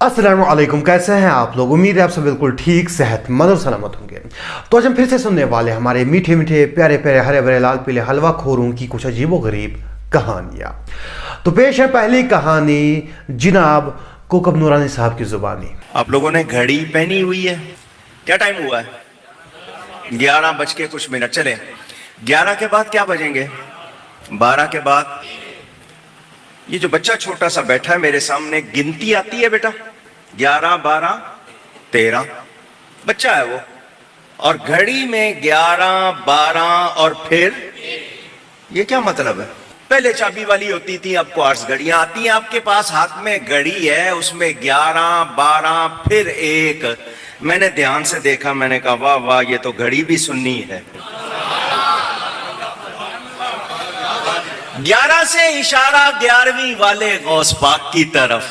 अस्सलाम वालेकुम, कैसे हैं आप लोग। उम्मीद है आप सब बिल्कुल ठीक, सेहतमंद और सलामत होंगे। तो आज हम फिर से सुनने वाले हमारे मीठे मीठे प्यारे प्यारे हरे भरे लाल पीले हलवा खोरों की कुछ अजीबो गरीब कहानियाँ। तो पेश है पहली कहानी जनाब कोकब नूरानी साहब की जुबानी। आप लोगों ने घड़ी पहनी हुई है? क्या टाइम हुआ है? 11 बज के कुछ मिनट। चले 11 के बाद क्या बजेंगे? 12 के बाद। ये जो बच्चा छोटा सा बैठा है मेरे सामने, गिनती आती है बेटा? 11, 12, 13। बच्चा है वो, और घड़ी में 11, 12 और फिर ये क्या मतलब है? पहले चाबी वाली होती थी, अब क्वार्ट्ज घड़ियां आती हैं आपके पास। हाथ में घड़ी है, उसमें 11, 12 फिर 1। मैंने ध्यान से देखा, मैंने कहा वाह वाह, ये तो घड़ी भी सुन्नी है। 11 से इशारा 11वीं वाले गौस पाक की तरफ,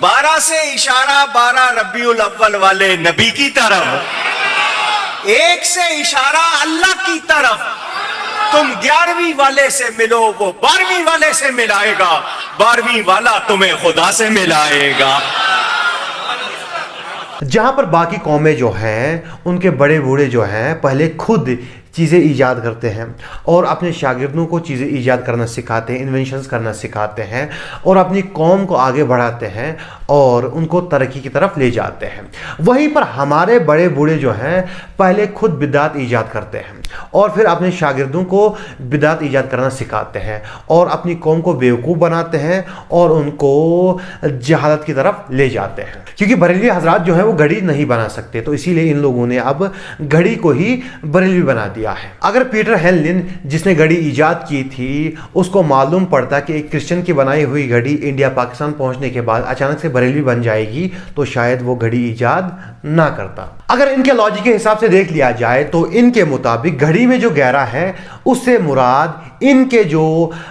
12 से इशारा 12 रबीउल अव्वल वाले नबी की तरफ, 1 से इशारा अल्लाह की तरफ। तुम 11वीं वाले से मिलो, वो 12वीं वाले से मिलाएगा, 12वीं वाला तुम्हें खुदा से मिलाएगा। जहाँ पर बाकी कौमें जो हैं उनके बड़े बूढ़े जो हैं पहले खुद चीज़ें ईजाद करते हैं और अपने शागिर्दों को चीज़ें ईजाद करना सिखाते हैं, इन्वेंशंस करना सिखाते हैं और अपनी कौम को आगे बढ़ाते हैं और उनको तरक्की की तरफ ले जाते हैं। वहीं पर हमारे बड़े बूढ़े जो हैं पहले खुद बिदात ईजाद करते हैं और फिर अपने शागिर्दों को बिदात ईजाद करना सिखाते हैं और अपनी कौम को बेवकूफ़ बनाते हैं और उनको जहालत की तरफ ले जाते हैं। क्योंकि बरेलवी हजरात जो हैं वो घड़ी नहीं बना सकते, तो इसीलिए इन लोगों ने अब घड़ी को ही बरेलवी बना दिया है। अगर पीटर हेनलिन जिसने घड़ी ईजाद की थी उसको मालूम पड़ता कि एक क्रिश्चियन की बनाई हुई घड़ी इंडिया पाकिस्तान पहुंचने के बाद अचानक से बरेलवी बन जाएगी, तो शायद वो घड़ी ईजाद ना करता। अगर इनके लॉजिक के हिसाब से देख लिया जाए तो इनके मुताबिक घड़ी में जो 11 है उससे मुराद इनके जो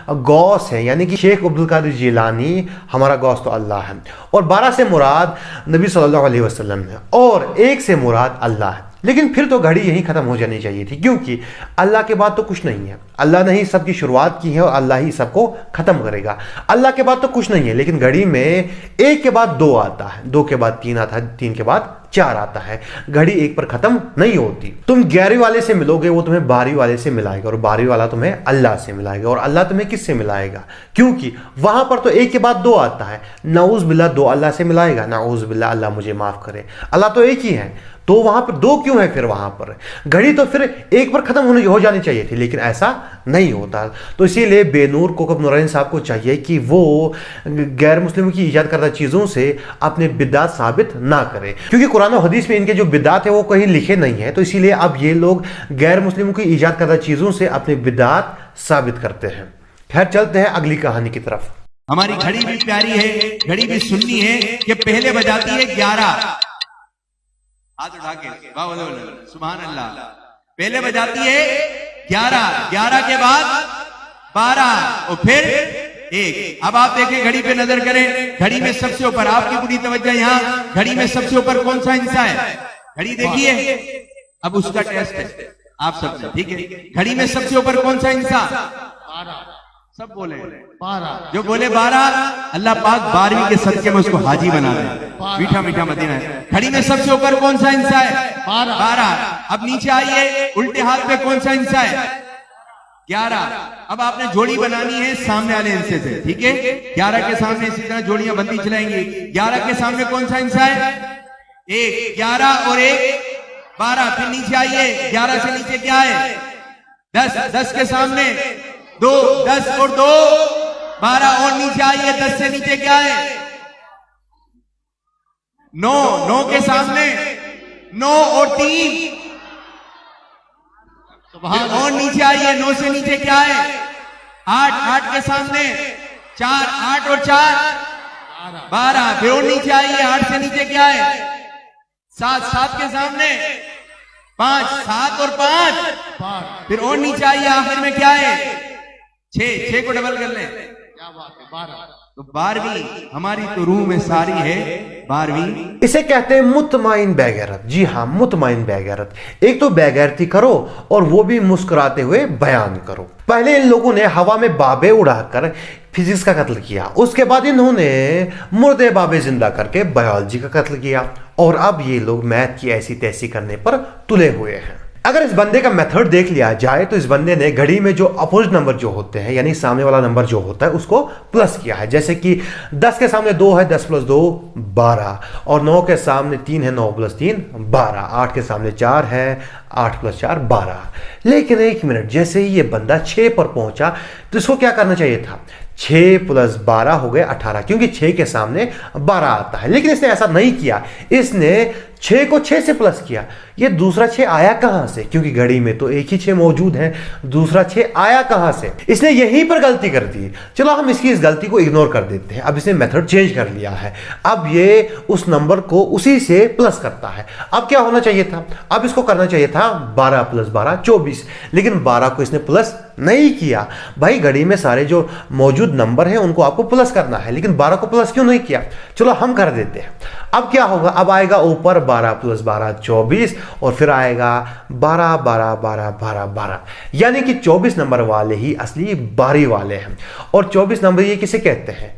गौस है, यानी कि शेख अब्दुल कादिर जिलानी, हमारा गौस तो अल्लाह है, और 12 से मुराद नबी सल्लल्लाहु अलैहि वसल्लम है, और 1 से मुराद अल्लाह है। लेकिन फिर तो घड़ी यहीं ख़त्म हो जानी चाहिए थी, क्योंकि अल्लाह के बाद तो कुछ नहीं है। अल्लाह ने ही सबकी शुरुआत की है और अल्लाह ही सबको ख़त्म करेगा। अल्लाह के बाद तो कुछ नहीं है। लेकिन घड़ी में 1 के बाद 2 आता है, 2 के बाद 3 आता है, 3 के बाद 4 आता है। घड़ी 1 पर ख़त्म नहीं होती। तुम 11वीं वाले से मिलोगे, वो तुम्हें 12वीं वाले से मिलाएगा, और 12वीं वाला तुम्हें अल्लाह से मिलाएगा, और अल्लाह तुम्हें किससे मिलाएगा? क्योंकि वहां पर तो 1 के बाद 2 आता है। नाऊज़ बिल्लाह 2 अल्लाह से मिलाएगा, नाऊज़ बिल्लाह अल्लाह मुझे माफ़ करे, अल्लाह तो एक ही है, तो वहां पर 2 क्यों है? फिर वहां पर घड़ी तो फिर 1 पर खत्म हो जानी चाहिए थी, लेकिन ऐसा नहीं होता। तो इसीलिए बेनूर कोकब नूरानी साहब को चाहिए कि वो गैर मुस्लिमों की ईजाद करदा चीज़ों से अपने बिदात साबित ना करें, क्योंकि कुरान और हदीस में इनके जो बिदात है वो कहीं लिखे नहीं है। तो इसीलिए अब ये लोग गैर मुस्लिमों की ईजाद करदा चीज़ों से अपने बिदात साबित करते हैं। खैर, चलते हैं अगली कहानी की तरफ। हमारी घड़ी भी प्यारी है, घड़ी भी सुन्नी है। ये पहले बजाती है 11, हाथ उठा के सुभान अल्लाह। पहले बजाती है 11, 11 के बाद 12 और फिर 1। अब आप देखें, घड़ी पे नजर करें, घड़ी में सबसे ऊपर, आपकी पूरी तवज्जो यहाँ, घड़ी में सबसे ऊपर कौन सा हिस्सा है? घड़ी देखिए, अब उसका टेस्ट है आप सबसे, ठीक है? घड़ी में सबसे ऊपर कौन सा हिस्सा? 12। सब बोले 12। जो बोले 12, अल्लाह पाक 12वीं के सदके में उसको हाजी बना दे। मीठा मीठा मदीना है। घड़ी में सबसे ऊपर कौन सा हिस्सा है? 12। अब नीचे आइए, उल्टे हाथ पे कौन सा हिस्सा है? 11। अब आपने जोड़ी बनानी है सामने वाले हिस्से से, ठीक है? 11 के सामने इसी तरह जोड़ियां बनती चलाएंगी। 11 के सामने कौन सा हिस्सा है? 1। 11 और 1 12। फिर नीचे आइए, 11 से नीचे क्या है? 10। 10 के सामने 2, 10 और 2 12। और नीचे आइए, 10 से नीचे क्या है? 9। 9 के सामने 9 और 3। और नीचे आइए, 9 से नीचे क्या है? 8। 8 के सामने 4। 8 और 4 12। फिर और नीचे आइए, 8 से नीचे क्या है? 7। 7 के सामने 5। 7 और 5। फिर और नीचे आइए, आखिर में क्या है? 6। 6 को डबल कर लें, क्या बात है? 12। तो 12वीं हमारी तो रूह में सारी है 12वीं। इसे कहते हैं मुतमाइन बेगैरत। जी हाँ, मुतमाइन बेगैरत। एक तो बेगैरती करो और वो भी मुस्कुराते हुए बयान करो। पहले इन लोगों ने हवा में बाबे उड़ाकर फिजिक्स का कत्ल किया, उसके बाद इन्होंने मुर्दे बाबे जिंदा करके बायोलॉजी का कत्ल किया, और अब ये लोग मैथ की ऐसी तैसी करने पर तुले हुए हैं। अगर इस बंदे का मेथड देख लिया जाए तो इस बंदे ने घड़ी में जो अपोजिट नंबर जो होते हैं, यानी सामने वाला नंबर जो होता है, उसको प्लस किया है। जैसे कि 10 के सामने 2 है, 10 प्लस 2 12, और 9 के सामने 3 है, 9 प्लस 3 12, 8 के सामने 4 है, 8 प्लस 4 12। लेकिन एक मिनट, जैसे ही ये बंदा 6 पर पहुंचा तो इसको क्या करना चाहिए था? 6 प्लस 12 हो गए 18, क्योंकि 6 के सामने 12 आता है। लेकिन इसने ऐसा नहीं किया, इसने 6 को 6 से प्लस किया। ये दूसरा 6 आया कहां से? क्योंकि घड़ी में तो एक ही 6 मौजूद है, दूसरा 6 आया कहां से? इसने यहीं पर गलती कर दी। चलो हम इसकी इस गलती को इग्नोर कर देते हैं। अब इसने मेथड चेंज कर लिया है, अब ये उस नंबर को उसी से प्लस करता है। अब क्या होना चाहिए था? अब इसको करना चाहिए था 12 प्लस 12 24, लेकिन 12 को इसने प्लस नहीं किया। भाई घड़ी में सारे जो मौजूद नंबर हैं उनको आपको प्लस करना है, लेकिन 12 को प्लस क्यों नहीं किया? चलो हम कर देते हैं। अब क्या होगा? अब आएगा ऊपर 12 प्लस 12 24, और फिर आएगा 12 12 12 12 12, यानी कि 24 नंबर वाले ही असली बारी वाले हैं। और 24 नंबर ये किसे कहते हैं?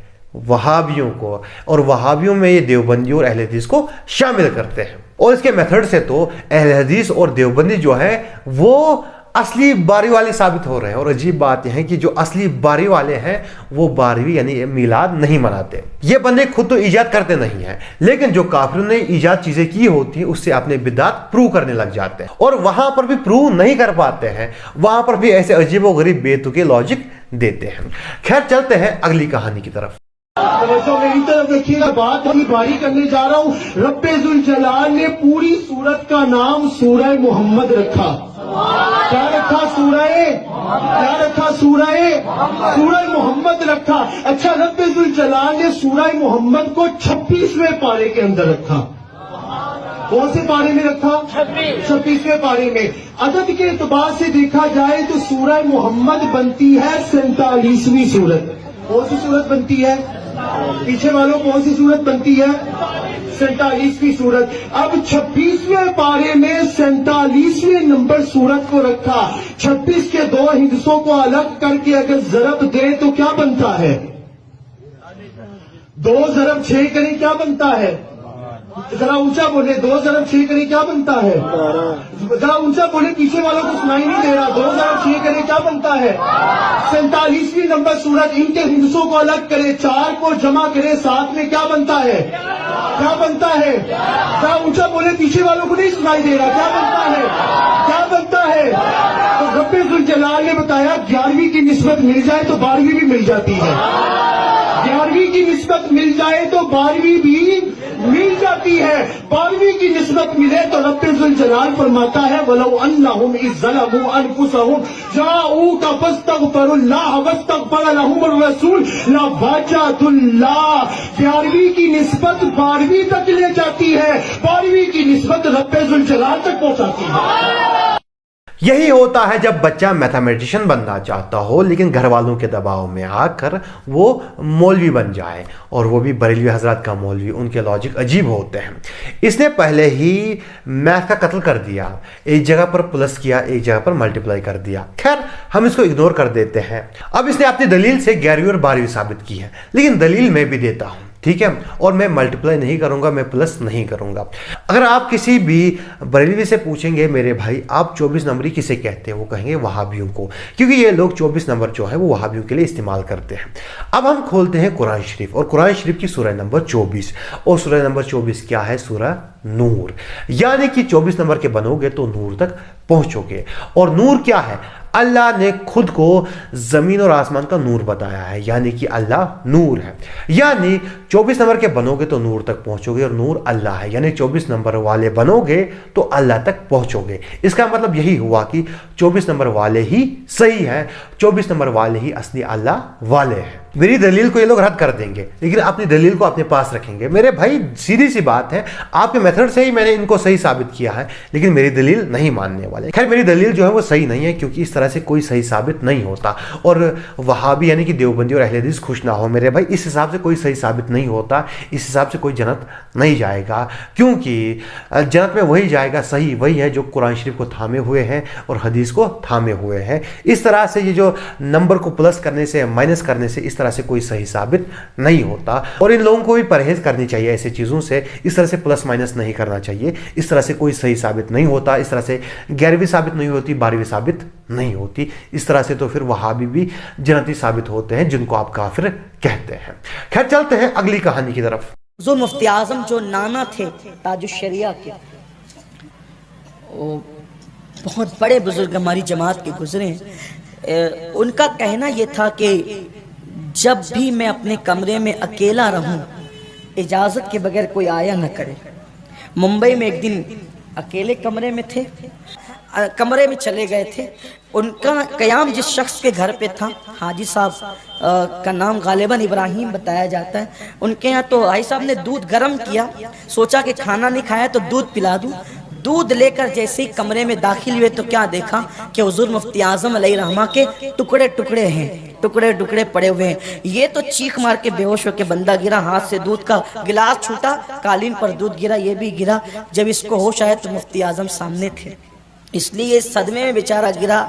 वहाबियों को। और वहाबियों में ये देवबंदी और अहले हदीस को शामिल करते हैं। और इसके मेथड से तो अहले हदीस और देवबंदी जो है वो असली बारी वाले साबित हो रहे हैं। और अजीब बात यह है कि जो असली बारी वाले हैं वो 12वीं यानी मिलाद नहीं मनाते। ये बंदे खुद तो इजाद करते नहीं हैं, लेकिन जो काफिरों ने इजाद चीजें की होती हैं उससे अपने बिदात प्रूव करने लग जाते हैं, और वहां पर भी प्रूव नहीं कर पाते हैं, वहां पर भी ऐसे अजीबोगरीब बेतुके लॉजिक देते हैं। खैर चलते हैं अगली कहानी की तरफ। मेरी तरफ देखिएगा, बात की बारी करने जा रहा हूँ। रब्बे जुल जलाल ने पूरी सूरत का नाम सूरह मोहम्मद रखा। क्या रखा? सूरह मोहम्मद रखा। अच्छा, रब्बे जुल जलाल ने सूरह मोहम्मद को 26वें पारे के अंदर रखा। कौन से पारे में रखा? 26वें पारे में। अदद के एतबार से देखा जाए तो सूरह मोहम्मद बनती है 47वीं सूरत। कौन सी सूरत बनती है? पीछे वालों, कौन सी सूरत बनती है? 47वीं सूरत। अब 26वें पारे में 47वें नंबर सूरत को रखा। 26 के 2 हिस्सों को अलग करके अगर जरब दे तो क्या बनता है? 2 ज़रब 6 करें, क्या बनता है? जरा ऊंचा बोले। 2 ज़रब 6 करें, क्या बनता है? जरा ऊंचा बोले, पीछे वालों को सुनाई नहीं दे रहा। 2 ज़रब 6 करें, क्या बनता है? 47वीं नंबर सूरत। इनके हिस्सों को अलग करे, 4 को जमा करे, 7 में क्या बनता है? क्या बनता है? जरा ऊंचा बोले, पीछे वालों को नहीं सुनाई दे रहा। क्या बनता है? क्या बनता है? तो रब्बे जुल जलाल ने बताया 11वीं की निस्बत मिल जाए तो 12वीं भी मिल जाती है। 11वीं की निस्बत मिल जाए तो 12वीं भी मिल जाती है। 12वीं की निस्बत मिले तो रब्बे जुल जलाल फरमाता है वलौ अन्नहुम इज़ ज़लमू अनफुसहुम जाऊका फस्तगफिरुल्लाह वस्तगफर लहुमुर रसूल लवजदुल्लाह। 11वीं की निस्बत 12वीं तक ले जाती है, 12वीं की निस्बत रब्बे जुल जलाल तक पहुंचाती है। यही होता है जब बच्चा मैथमेटिशियन बनना चाहता हो, लेकिन घर वालों के दबाव में आकर वो मौलवी बन जाए, और वो भी बरेलवी हजरत का मौलवी। उनके लॉजिक अजीब होते हैं। इसने पहले ही मैथ का कत्ल कर दिया, एक जगह पर प्लस किया, एक जगह पर मल्टीप्लाई कर दिया। खैर हम इसको इग्नोर कर देते हैं। अब इसने अपनी दलील से 11वीं और 12वीं साबित की है, लेकिन दलील मैं भी देता हूं, ठीक है? और मैं मल्टीप्लाई नहीं करूंगा, मैं प्लस नहीं करूंगा। अगर आप किसी भी बरेलवी से पूछेंगे मेरे भाई आप 24 नंबरी किसे कहते हैं, वो कहेंगे वहाबियों को, क्योंकि ये लोग 24 नंबर जो है वो वहाबियों के लिए इस्तेमाल करते हैं। अब हम खोलते हैं कुरान शरीफ, और कुरान शरीफ की सूरह नंबर 24, और सूरह नंबर 24 क्या है? सूरह नूर। यानी कि 24 नंबर के बनोगे तो नूर तक पहुंचोगे। और नूर क्या है? अल्लाह ने खुद को जमीन और आसमान का नूर बताया है, यानी कि अल्लाह नूर है। यानी 24 नंबर के बनोगे तो नूर तक पहुंचोगे, और नूर अल्लाह है, यानी 24 नंबर वाले बनोगे तो अल्लाह तक पहुंचोगे। इसका मतलब यही हुआ कि 24 नंबर वाले ही सही है, 24 नंबर वाले ही असली अल्लाह वाले हैं। मेरी दलील को ये लोग रद्द कर देंगे, लेकिन अपनी दलील को अपने पास रखेंगे। मेरे भाई सीधी सी बात है, आपके मेथड से ही मैंने इनको सही साबित किया है, लेकिन मेरी दलील नहीं मानने वाले। खैर मेरी दलील जो है वो सही नहीं है, क्योंकि इस तरह से कोई सही साबित नहीं होता। और वहाबी यानी कि देवबंदी और अहले हदीस खुश ना हो मेरे भाई, इस हिसाब से कोई सही साबित नहीं होता, इस हिसाब से कोई जन्नत नहीं जाएगा। क्योंकि जन्नत में वही जाएगा, सही वही है जो कुरान शरीफ को थामे हुए हैं और हदीस को थामे हुए हैं। इस तरह से ये जो नंबर को प्लस करने से माइनस करने से इस तरह से कोई सही साबित नहीं होता। और इन लोगों को भी परहेज करनी चाहिए ऐसी चीज़ों से, इस तरह से प्लस माइनस नहीं करना चाहिए। इस तरह से कोई सही साबित नहीं होता, इस तरह से 11वीं साबित नहीं होती, 12वीं साबित नहीं होती। इस तरह से तो फिर वहाबी भी जन्नती साबित होते हैं, जिनको आप काफिर कहते हैं। खैर चलते हैं अगली कहानी की तरफ। जो मुफ्ती आजम जो नाना थे ताजुश शरिया के, वो बहुत बड़े बुजुर्ग हमारी जमात के गुजरे हैं। उनका कहना यह था कि जब भी मैं अपने कमरे में अकेला रहूं, इजाज़त के बगैर कोई आया न करे। मुंबई में एक दिन अकेले कमरे में थे, कमरे में चले गए थे। उनका क़याम जिस शख्स के घर पे था, हाजी साहब का नाम गालिबन इब्राहिम बताया जाता है। उनके यहाँ तो हाजी साहब ने दूध गर्म किया, सोचा कि खाना नहीं खाया तो दूध पिला दूँ। दूध लेकर जैसे ही कमरे में दाखिल हुए तो क्या देखा कि हुजूर मुफ्ती आजम अलैहिर्रहमा के टुकड़े टुकड़े हैं, टुकड़े टुकड़े पड़े हुए हैं। ये तो चीख मार के बेहोश होकर बंदा गिरा, हाथ से दूध का गिलास छूटा, कालीन पर दूध गिरा, ये भी गिरा। जब इसको होश आया तो मुफ्ती आजम सामने थे, इसलिए सदमे में बेचारा गिरा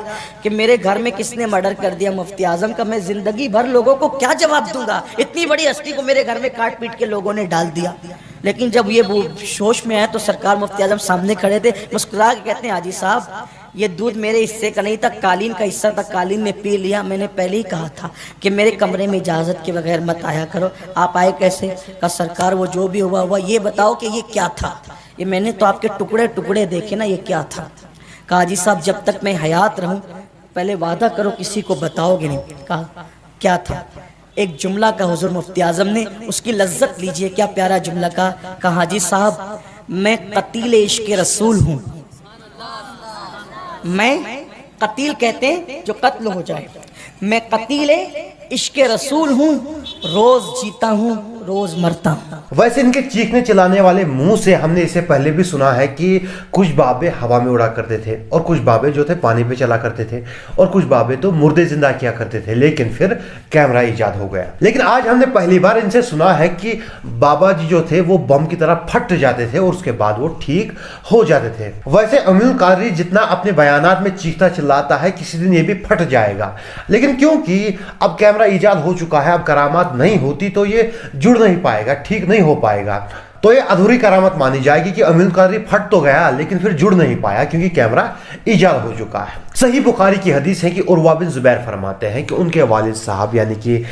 कि मेरे घर में किसने मर्डर कर दिया मुफ्ती आजम का। मैं जिंदगी भर लोगों को क्या जवाब दूंगा, इतनी बड़ी हस्ती को मेरे घर में काट पीट के लोगों ने डाल दिया। लेकिन जब ये वो होश में आया तो सरकार मुफ्ती आजम सामने खड़े थे, मुस्कुरा के कहते हैं हाजी साहब ये दूध मेरे हिस्से का नहीं था, कालीन का हिस्सा था, कालीन ने पी लिया। मैंने पहले ही कहा था कि मेरे कमरे में इजाज़त के बगैर मत आया करो। आप आए कैसे? कहा सरकार वो जो भी हुआ ये बताओ कि ये क्या था। ये मैंने तो आपके टुकड़े टुकड़े देखे ना, ये क्या था? कहा जी साहब जब तक मैं हयात रहूं पहले वादा करो किसी को बताओगे नहीं। कहा क्या था? एक जुमला का हुजूर मुफ्ती आजम ने, उसकी लज्जत लीजिए, क्या प्यारा जुमला का। कहा जी साहब मैं कतील इश्क रसूल हूँ। मैं कतील कहते हैं जो कत्ल हो जाए, मैं कतील इश्क रसूल हूँ, रोज जीता हूँ रोज मरता हूँ। वैसे इनके चीखने चिल्लाने वाले मुंह से हमने इसे पहले भी सुना है कि कुछ बाबे हवा में उड़ा करते थे और कुछ बाबे जो थे पानी पे चला करते थे और कुछ बाबे तो मुर्दे जिंदा किया करते थे, लेकिन फिर कैमरा ईजाद हो गया। लेकिन आज हमने पहली बार इनसे सुना है कि बाबा जी जो थे वो बम की तरह फट जाते थे और उसके बाद वो ठीक हो जाते थे। वैसे अमीनुल कादरी जितना अपने बयानात में चीखता चिल्लाता है किसी दिन ये भी फट जाएगा, लेकिन क्योंकि अब कैमरा ईजाद हो चुका है, अब करामात नहीं होती तो ये जुड़ नहीं पाएगा, ठीक नहीं हो पाएगा। तो ये अधूरी करामत मानी जाएगी कि अमीनुल कादरी फट तो गया लेकिन फिर जुड़ नहीं पाया क्योंकि कैमरा ईजाद हो चुका है। सही बुखारी की हदीस है कि उर्वा बिन जुबैर फरमाते हैं कि उनके वालिद साहब यानी कि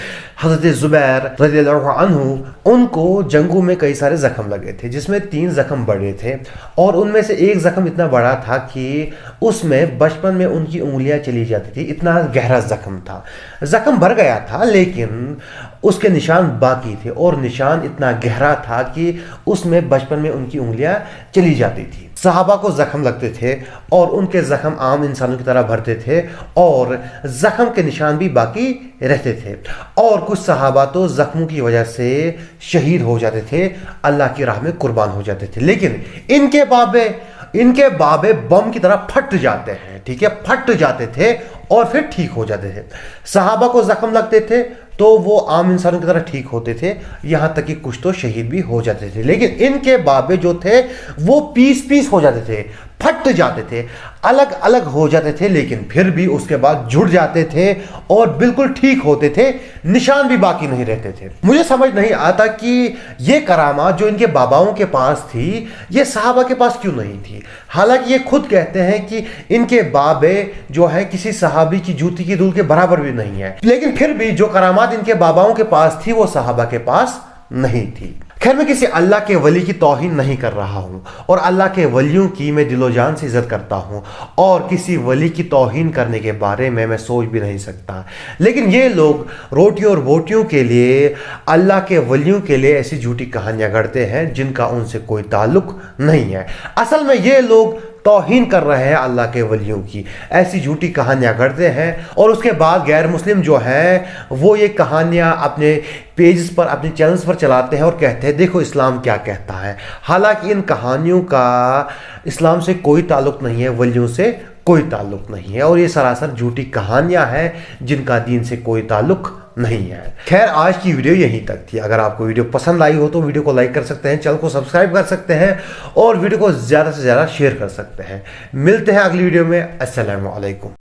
हजरत जुबैर रज़ियल्लाहु अन्हु, उनको जंगों में कई सारे जख्म लगे थे, जिसमें 3 जख्म बड़े थे और उनमें से एक जख्म इतना बड़ा था कि उसमें बचपन में उनकी उंगलियां चली जाती थी, इतना गहरा जख्म था। जख्म भर गया था लेकिन उसके निशान बाकी थे और निशान इतना गहरा था कि उसमें बचपन में उनकी उंगलियां चली जाती थी। सहाबा को जख्म लगते थे और उनके जख्म आम इंसानों की तरह भरते थे और जख्म के निशान भी बाकी रहते थे और कुछ सहाबा तो जख्मों की वजह से शहीद हो जाते थे, अल्लाह की राह में कुर्बान हो जाते थे। लेकिन इनके बाबे बम की तरह फट जाते हैं, ठीक है, फट जाते थे और फिर ठीक हो जाते थे। सहाबा को जख्म लगते थे तो वो आम इंसानों की तरह ठीक होते थे, यहाँ तक कि कुछ तो शहीद भी हो जाते थे। लेकिन इनके बाबे जो थे वो पीस हो जाते थे, फट जाते थे, अलग अलग हो जाते थे, लेकिन फिर भी उसके बाद जुड़ जाते थे और बिल्कुल ठीक होते थे, निशान भी बाकी नहीं रहते थे। मुझे समझ नहीं आता कि ये करामात जो इनके बाबाओं के पास थी ये सहाबा के पास क्यों नहीं थी। हालांकि ये खुद कहते हैं कि इनके बाबे जो है किसी सहाबी की जूती की धूल के बराबर भी नहीं है, लेकिन फिर भी जो करामात इनके बाबाओं के पास थी वो सहाबा के पास नहीं थी। खैर मैं किसी अल्लाह के वली की तौहीन नहीं कर रहा हूँ और अल्लाह के वलियों की मैं दिलो जान से इज्जत करता हूँ और किसी वली की तौहीन करने के बारे में मैं सोच भी नहीं सकता। लेकिन ये लोग रोटियों और बोटियों के लिए अल्लाह के वलियों के लिए ऐसी झूठी कहानियाँ गढ़ते हैं जिनका उनसे कोई ताल्लुक नहीं है। असल में ये लोग तौहीन कर रहे हैं अल्लाह के वलियों की, ऐसी झूठी कहानियाँ गढ़ते हैं और उसके बाद गैर मुस्लिम जो हैं वो ये कहानियाँ अपने पेजेस पर, अपने चैनल्स पर चलाते हैं और कहते हैं देखो इस्लाम क्या कहता है। हालांकि इन कहानियों का इस्लाम से कोई ताल्लुक नहीं है, वलियों से कोई ताल्लुक नहीं है और ये सरासर झूठी कहानियाँ हैं जिनका दीन से कोई ताल्लुक नहीं है। खैर आज की वीडियो यहीं तक थी। अगर आपको वीडियो पसंद आई हो तो वीडियो को लाइक कर सकते हैं, चैनल को सब्सक्राइब कर सकते हैं और वीडियो को ज़्यादा से ज़्यादा शेयर कर सकते हैं। मिलते हैं अगली वीडियो में। अस्सलामु अलैकुम।